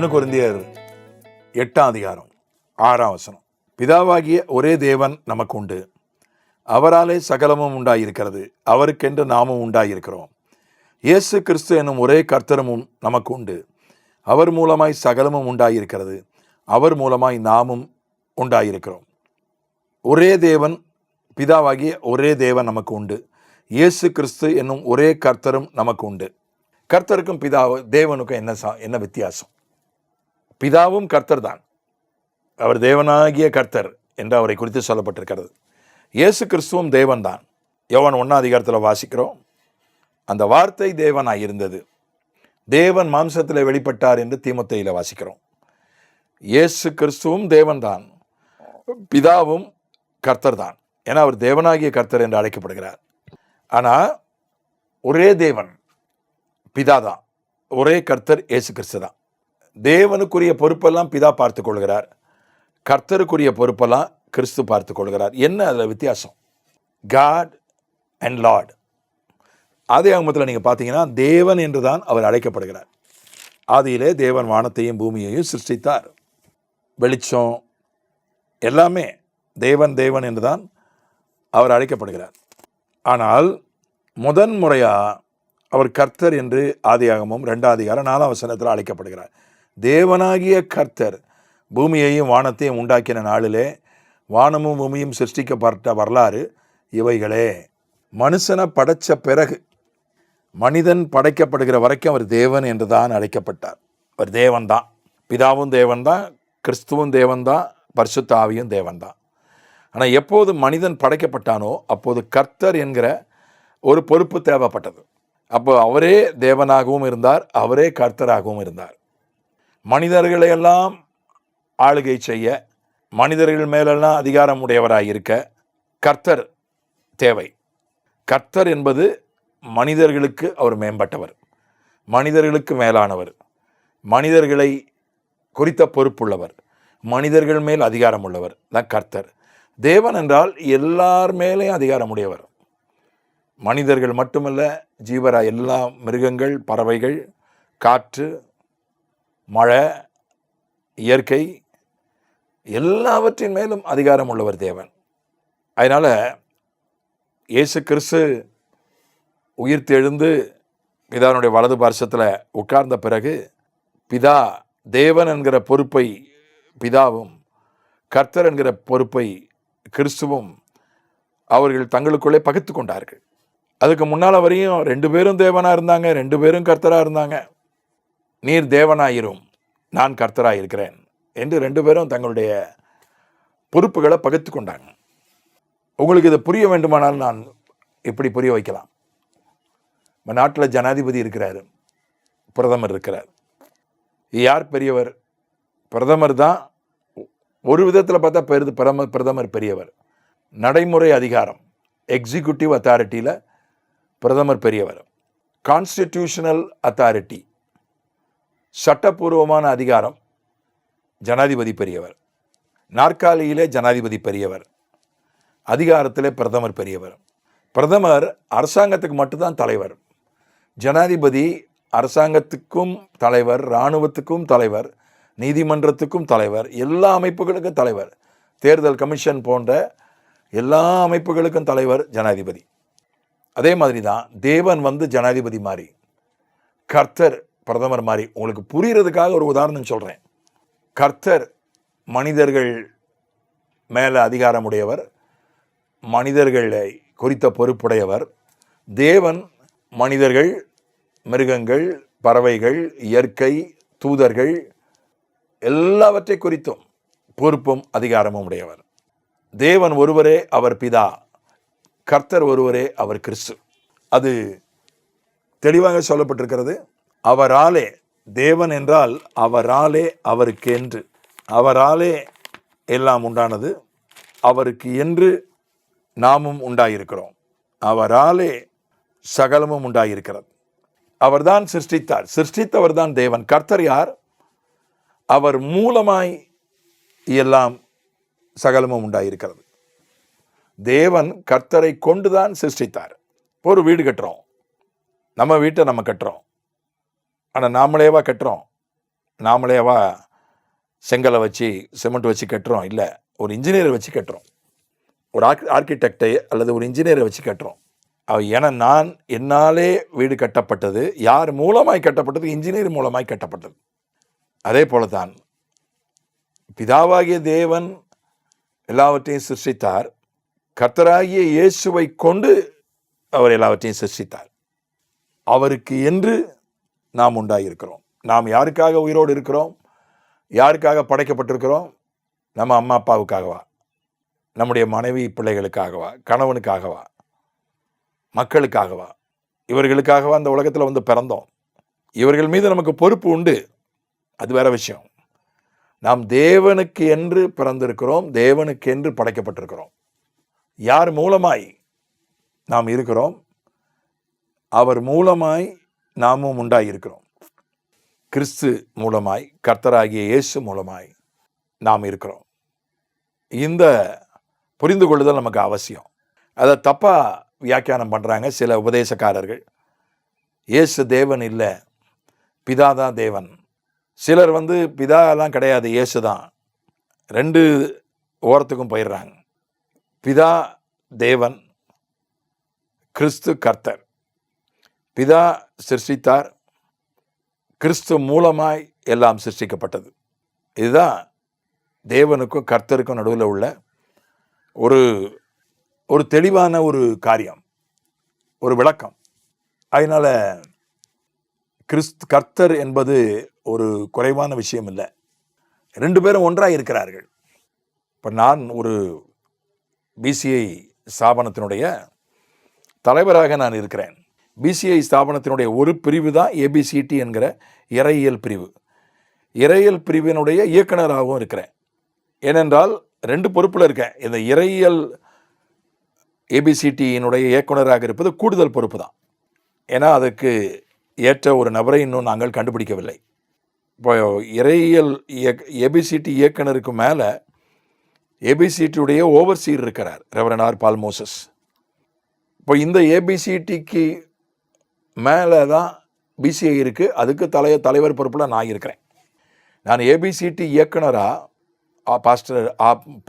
1 கொரிந்தியர் 8:6 பிதாவாகிய ஒரே தேவன் நமக்கு உண்டு, அவராலே சகலமும் உண்டாயிருக்கிறது, அவருக்கென்று நாமும் உண்டாயிருக்கிறோம். இயேசு கிறிஸ்து என்னும் ஒரே கர்த்தரும் நமக்கு உண்டு, அவர் மூலமாய் சகலமும் உண்டாயிருக்கிறது, அவர் மூலமாய் நாமும் உண்டாயிருக்கிறோம். ஒரே தேவன், பிதாவாகிய ஒரே தேவன் நமக்கு உண்டு, இயேசு கிறிஸ்து என்னும் ஒரே கர்த்தரும் நமக்கு உண்டு. கர்த்தருக்கும் தேவனுக்கும் என்ன வித்தியாசம்? பிதாவும் கர்த்தர் தான், அவர் தேவனாகிய கர்த்தர் என்று அவரை குறித்து சொல்லப்பட்டிருக்கிறது. இயேசு கிறிஸ்துவும் தேவன் தான். யோவான் 1 வாசிக்கிறோம், அந்த வார்த்தை தேவனாய் இருந்தது, தேவன் மாம்சத்தில் வெளிப்பட்டார் என்று தீமோத்தேயுவில் வாசிக்கிறோம். இயேசு கிறிஸ்துவும் தேவன் தான், பிதாவும் கர்த்தர் தான். ஏன்னா அவர் தேவனாகிய கர்த்தர் என்று அழைக்கப்படுகிறார். ஆனால் ஒரே தேவன் பிதா தான், ஒரே கர்த்தர் இயேசு கிறிஸ்து தான். தேவனுக்குரிய பொறுப்பெல்லாம் பிதா பார்த்து கொள்கிறார், கர்த்தருக்குரிய பொறுப்பெல்லாம் கிறிஸ்து பார்த்து கொள்கிறார். என்ன அதில் வித்தியாசம்? God and Lord. ஆதியாகமத்தில் நீங்கள் பார்த்தீங்கன்னா தேவன் என்று தான் அவர் அழைக்கப்படுகிறார். ஆதியிலே தேவன் வானத்தையும் பூமியையும் சிருஷ்டித்தார். வெளிச்சம் எல்லாமே தேவன் தேவன் என்று தான் அவர் அழைக்கப்படுகிறார். ஆனால் முதன்முறையாக அவர் கர்த்தர் என்று ஆதியாகமம் 2:4 அழைக்கப்படுகிறார். தேவனாகிய கர்த்தர் பூமியையும் வானத்தையும் உண்டாக்கின நாளிலே வானமும் பூமியும் சிருஷ்டிக்கப்பட்ட வரலாறு இவைகளே. மனுஷனை படைச்ச பிறகு, மனிதன் படைக்கப்படுகிற வரைக்கும் அவர் தேவன் என்று தான் அழைக்கப்பட்டார். அவர் தேவன் தான், பிதாவும் தேவன் தான், கிறிஸ்துவும் தேவன் தான், பரிசுத்த ஆவியும் தேவன் தான். ஆனால் எப்போது மனிதன் படைக்கப்பட்டானோ அப்போது கர்த்தர் என்கிற ஒரு பொறுப்பு தேவைப்பட்டது. அப்போ அவரே தேவனாகவும் இருந்தார், அவரே கர்த்தராகவும் இருந்தார். மனிதர்களையெல்லாம் ஆளுகை செய்ய, மனிதர்கள் மேலெல்லாம் அதிகாரம் உடையவராக இருக்க கர்த்தர் தேவை. கர்த்தர் என்பது மனிதர்களுக்கு அவர் மேம்பட்டவர், மனிதர்களுக்கு மேலானவர், மனிதர்களை குறித்த பொறுப்புள்ளவர், மனிதர்கள் மேல் அதிகாரம் உள்ளவர் தான் கர்த்தர். தேவன் என்றால் எல்லார் மேலேயும் அதிகாரம் உடையவர். மனிதர்கள் மட்டுமல்ல, ஜீவரா எல்லா மிருகங்கள், பறவைகள், காற்று, மழை, இயற்கை எல்லாவற்றின் மேலும் அதிகாரம் உள்ளவர் தேவன். அதனால் இயேசு கிறிஸ்து உயிர்த்து எழுந்து பிதாவினுடைய வலது பார்சத்தில் உட்கார்ந்த பிறகு பிதா தேவன் என்கிற பொறுப்பை பிதாவும், கர்த்தர் என்கிற பொறுப்பை கிறிஸ்துவும் அவர்கள் தங்களுக்குள்ளே பகிர்ந்து கொண்டார்கள். அதுக்கு முன்னால் வரையும் 2 பேரும் தேவனாக இருந்தாங்க, 2 பேரும் கர்த்தராக இருந்தாங்க. நீர் தேவனாயிரும், நான் கர்த்தராக இருக்கிறேன் என்று 2 பேரும் தங்களுடைய பொறுப்புகளை பகிர்ந்து கொண்டாங்க. உங்களுக்கு இதை புரிய வேண்டுமானால் நான் இப்படி புரிய வைக்கலாம். நம்ம நாட்டில் ஜனாதிபதி இருக்கிறார், பிரதமர் இருக்கிறார். யார் பெரியவர்? பிரதமர் தான். ஒரு விதத்தில் பார்த்தா பிரதமர் பெரியவர். நடைமுறை அதிகாரம், எக்ஸிக்யூட்டிவ் அத்தாரிட்டியில் பிரதமர் பெரியவர். கான்ஸ்டிடியூஷனல் அத்தாரிட்டி, சட்டப்பூர்வமான அதிகாரம், ஜனாதிபதி பெரியவர். நாற்காலியிலே ஜனாதிபதி பெரியவர், அதிகாரத்திலே பிரதமர் பெரியவர். பிரதமர் அரசாங்கத்துக்கு மட்டும்தான் தலைவர். ஜனாதிபதி அரசாங்கத்துக்கும் தலைவர், இராணுவத்துக்கும் தலைவர், நீதிமன்றத்துக்கும் தலைவர், எல்லா அமைப்புகளுக்கும் தலைவர், தேர்தல் கமிஷன் போன்ற எல்லா அமைப்புகளுக்கும் தலைவர் ஜனாதிபதி. அதே மாதிரி தான் தேவன் ஜனாதிபதி மாதிரி, கர்த்தர் பிரதமர் மாதிரி. உங்களுக்கு புரிகிறதுக்காக ஒரு உதாரணம் சொல்கிறேன். கர்த்தர் மனிதர்கள் மேலே அதிகாரமுடையவர், மனிதர்களை குறித்த பொறுப்புடையவர். தேவன் மனிதர்கள், மிருகங்கள், பறவைகள், இயற்கை, தூதர்கள் எல்லாவற்றை குறித்தும் பொறுப்பும் அதிகாரமும் உடையவர். தேவன் ஒருவரே அவர் பிதா, கர்த்தர் ஒருவரே அவர் கிறிஸ்து. அது தெளிவாக சொல்லப்பட்டிருக்கிறது. அவராலே, தேவன் என்றால் அவராலே, அவருக்கு என்று, அவராலே எல்லாம் உண்டானது, அவருக்கு என்று நாமும் உண்டாயிருக்கிறோம். அவராலே சகலமும் உண்டாயிருக்கிறது. அவர்தான் சிருஷ்டித்தார், சிருஷ்டித்தவர் தான் தேவன். கர்த்தர் யார்? அவர் மூலமாய் எல்லாம் சகலமும் உண்டாயிருக்கிறது. தேவன் கர்த்தரை கொண்டுதான் சிருஷ்டித்தார். ஒரு வீடு கட்டுறோம், நம்ம வீட்டை நம்ம கட்டுறோம், ஆனால் நாமளேவா கட்டுறோம்? நாமளேவா செங்கலை வச்சு சிமெண்ட் வச்சு கட்டுறோம்? இல்லை, ஒரு இன்ஜினியரை வச்சு கட்டுறோம். ஒரு ஆர்கிடெக்டை அல்லது ஒரு இன்ஜினியரை வச்சு கட்டுறோம். ஏன்னா என்னாலே வீடு கட்டப்பட்டது. யார் மூலமாய் கட்டப்பட்டது? இன்ஜினியர் மூலமாய் கட்டப்பட்டது. அதே போல தான் பிதாவாகிய தேவன் எல்லாவற்றையும் சிருஷ்டித்தார். கர்த்தராகிய இயேசுவை கொண்டு அவர் எல்லாவற்றையும் சிருஷ்டித்தார். அவருக்கு என்று நாம் உண்டாயிருக்கிறோம். நாம் யாருக்காக உயிரோடு இருக்கிறோம்? யாருக்காக படைக்கப்பட்டிருக்கிறோம்? நம்ம அம்மா அப்பாவுக்காகவா? நம்முடைய மனைவி பிள்ளைகளுக்காகவா? கணவனுக்காகவா? மக்களுக்காகவா? இவர்களுக்காகவா இந்த உலகத்தில் வந்து பிறந்தோம்? இவர்கள் மீது நமக்கு பொறுப்பு உண்டு, அது வேற விஷயம். நாம் தேவனுக்கு என்று பிறந்திருக்கிறோம், தேவனுக்கு என்று படைக்கப்பட்டிருக்கிறோம். யார் மூலமாய் நாம் இருக்கிறோம்? அவர் மூலமாய் நாமும் உண்டாயிருக்கிறோம். கிறிஸ்து மூலமாய், கர்த்தராகிய இயேசு மூலமாய் நாம் இருக்கிறோம். இந்த புரிந்து கொள்ளுதல் நமக்கு அவசியம். அதை தப்பா வியாக்கியானம் பண்றாங்க சில உபதேசக்காரர்கள். இயேசு தேவன் இல்லை, பிதாதான் தேவன். சிலர் பிதா எல்லாம் கிடையாது, இயேசு தான். ரெண்டு ஓரத்துக்கும் போயிடுறாங்க. பிதா தேவன், கிறிஸ்து கர்த்தர். பிதா சிருஷ்டித்தார், கிறிஸ்து மூலமாய் எல்லாம் சிருஷ்டிக்கப்பட்டது. இதுதான் தேவனுக்கும் கர்த்தருக்கும் நடுவில் உள்ள ஒரு தெளிவான ஒரு காரியம், ஒரு விளக்கம். அதனால கர்த்தர் என்பது ஒரு குறைவான விஷயம் இல்லை. ரெண்டு பேரும் ஒன்றாக இருக்கிறார்கள். இப்போ நான் ஒரு பிசிஐ ஸ்தாபனத்தினுடைய தலைவராக நான் இருக்கிறேன். பிசிஐ ஸ்தாபனத்தினுடைய ஒரு பிரிவு தான் ஏபிசிடி என்கிற இறையியல் பிரிவு. இறையியல் பிரிவினுடைய இயக்குனராகவும் இருக்கிறேன். ஏனென்றால் ரெண்டு பொறுப்பில் இருக்கேன். இந்த இறையியல் ஏபிசிடியினுடைய இயக்குனராக இருப்பது கூடுதல் பொறுப்பு தான். ஏன்னா அதுக்கு ஏற்ற ஒரு நபரை இன்னும் நாங்கள் கண்டுபிடிக்கவில்லை. இப்போ இறையியல் ஏபிசிடி இயக்குனருக்கு மேலே ஏபிசிடியுடைய ஓவர்சீர் இருக்கிறார், ரெவரண்ட் ஆர் பால் மோசஸ். இப்போ இந்த ஏபிசிடிக்கு மேலே தான் பிசிஐ இருக்குது. அதுக்கு தலைவர் பொறுப்பில் நான் இருக்கிறேன். நான் ஏபிசிடி இயக்குனராக பாஸ்டர்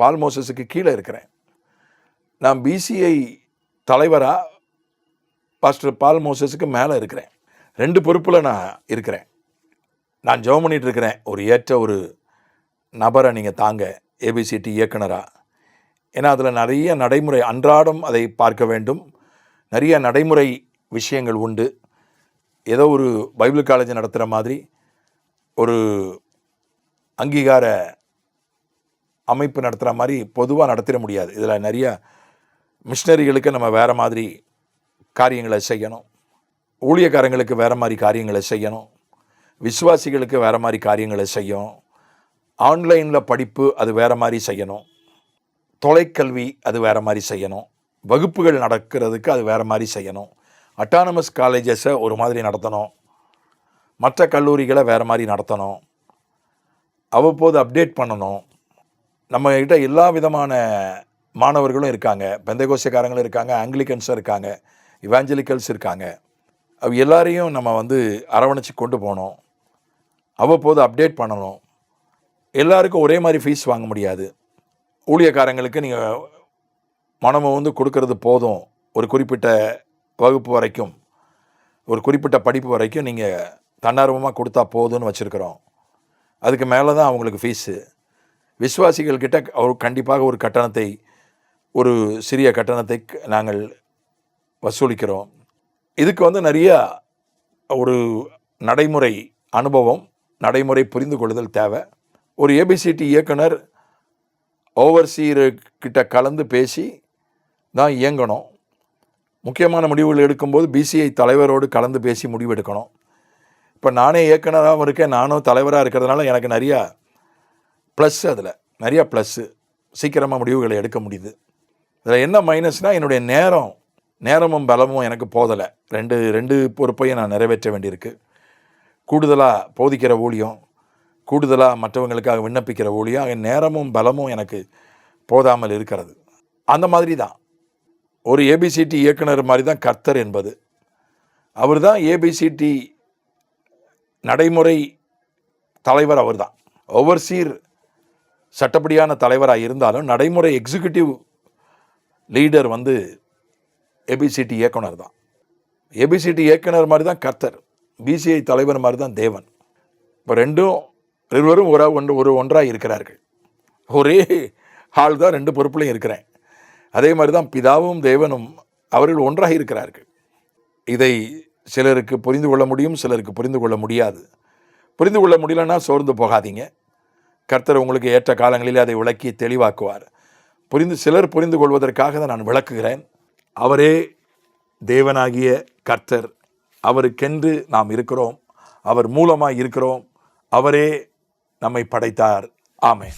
பால் மோசஸுக்கு கீழே இருக்கிறேன். நான் பிசிஐ தலைவராக பாஸ்டர் பால் மோசஸுக்கு மேலே இருக்கிறேன். ரெண்டு பொறுப்பில் நான் இருக்கிறேன். நான் ஜெபம் பண்ணிட்டு இருக்கிறேன், ஒரு ஏற்ற ஒரு நபரை நீங்கள் தாங்க ஏபிசிடி இயக்குனராக. ஏன்னா அதில் நிறைய நடைமுறை, அன்றாடம் அதை பார்க்க வேண்டும். நிறைய நடைமுறை விஷயங்கள் உண்டு. ஏதோ ஒரு பைபிள் காலேஜ் நடத்துகிற மாதிரி ஒரு அங்கீகார அமைப்பு நடத்துகிற மாதிரி பொதுவாக நடத்திட முடியாது. இதில் நிறைய மிஷினரிகளுக்கு நம்ம வேறு மாதிரி காரியங்களை செய்யணும், ஊழியக்காரங்களுக்கு வேறு மாதிரி காரியங்களை செய்யணும், விசுவாசிகளுக்கு வேறு மாதிரி காரியங்களை செய்யணும், ஆன்லைனில் படிப்பு அது வேறு மாதிரி செய்யணும், தொலைக்கல்வி அது வேறு மாதிரி செய்யணும், வகுப்புகள் நடக்கிறதுக்கு அது வேறு மாதிரி செய்யணும், அட்டானமஸ் காலேஜஸை ஒரு மாதிரி நடத்தணும், மற்ற கல்லூரிகளை வேறு மாதிரி நடத்தணும், அவ்வப்போது அப்டேட் பண்ணணும். நம்மகிட்ட எல்லா விதமான மாணவர்களும் இருக்காங்க. பெந்தகோஸ்தேக்காரங்களும் இருக்காங்க, ஆங்கிலிக்கன்ஸும் இருக்காங்க, இவாஞ்சலிக்கல்ஸ் இருக்காங்க. எல்லாரையும் நம்ம அரவணைச்சு கொண்டு போகணும், அவ்வப்போது அப்டேட் பண்ணணும். எல்லாருக்கும் ஒரே மாதிரி ஃபீஸ் வாங்க முடியாது. ஊழியக்காரங்களுக்கு நீங்கள் மனம கொடுக்கறது போதும், ஒரு குறிப்பிட்ட வகுப்பு வரைக்கும், ஒரு குறிப்பிட்ட படிப்பு வரைக்கும் நீங்கள் தன்னார்வமாக கொடுத்தா போதும்னு வச்சுருக்கிறோம். அதுக்கு மேலே தான் அவங்களுக்கு ஃபீஸு. விசுவாசிகள்கிட்ட அவர் கண்டிப்பாக ஒரு கட்டணத்தை, ஒரு சிறிய கட்டணத்தை நாங்கள் வசூலிக்கிறோம். இதுக்கு நிறைய ஒரு நடைமுறை அனுபவம், நடைமுறை புரிந்து கொள்ளுதல் தேவை. ஒரு ஏபிசிடி இயக்குனர் ஓவர்சீர்கிட்ட கலந்து பேசி தான் இயங்கணும். முக்கியமான முடிவுகள் எடுக்கும்போது பிசிஐ தலைவரோடு கலந்து பேசி முடிவு எடுக்கணும். இப்போ நானே இயக்குனராகவும் இருக்கேன், நானும் தலைவராக இருக்கிறதுனால எனக்கு நிறையா ப்ளஸ், அதில் நிறையா ப்ளஸ்ஸு. சீக்கிரமாக முடிவுகளை எடுக்க முடியுது. இதில் என்ன மைனஸ்னால் என்னுடைய நேரமும் பலமும் எனக்கு போதலை. ரெண்டு பொறுப்பையும் நான் நிறைவேற்ற வேண்டியிருக்கு. கூடுதலாக போதிக்கிற ஊழியம், கூடுதலாக மற்றவங்களுக்காக விண்ணப்பிக்கிற ஊழியம், என் நேரமும் பலமும் எனக்கு போதாமல் இருக்கிறது. அந்த மாதிரி தான் ஒரு ஏபிசிடி இயக்குனர் மாதிரி தான் கர்த்தர் என்பது. அவர் தான் ஏபிசிடி நடைமுறை தலைவர் அவர் தான். ஓவர்சீர் சட்டப்படியான தலைவராக இருந்தாலும் நடைமுறை எக்ஸிக்யூட்டிவ் லீடர் ஏபிசிடி இயக்குனர் தான். ஏபிசிடி இயக்குனர் மாதிரி தான் கர்த்தர், பிசிஐ தலைவர் மாதிரி தான் தேவன். இப்போ இருவரும் ஒன்றாக இருக்கிறார்கள். ஒரே ஆள் தான் 2 பொறுப்புலையும் இருக்கிறேன். அதே மாதிரி தான் பிதாவும் தேவனும் அவர்கள் ஒன்றாக இருக்கிறார்கள். இதை சிலருக்கு புரிந்து கொள்ள முடியும், சிலருக்கு புரிந்து கொள்ள முடியாது. புரிந்து கொள்ள முடியலன்னா சோர்ந்து போகாதீங்க. கர்த்தர் உங்களுக்கு ஏற்ற காலங்களில் அதை விளக்கி தெளிவாக்குவார். சிலர் புரிந்து கொள்வதற்காக தான் நான் விளக்குகிறேன். அவரே தேவனாகிய கர்த்தர், அவருக்கென்று நாம் இருக்கிறோம், அவர் மூலமாக இருக்கிறோம், அவரே நம்மை படைத்தார். ஆமென்.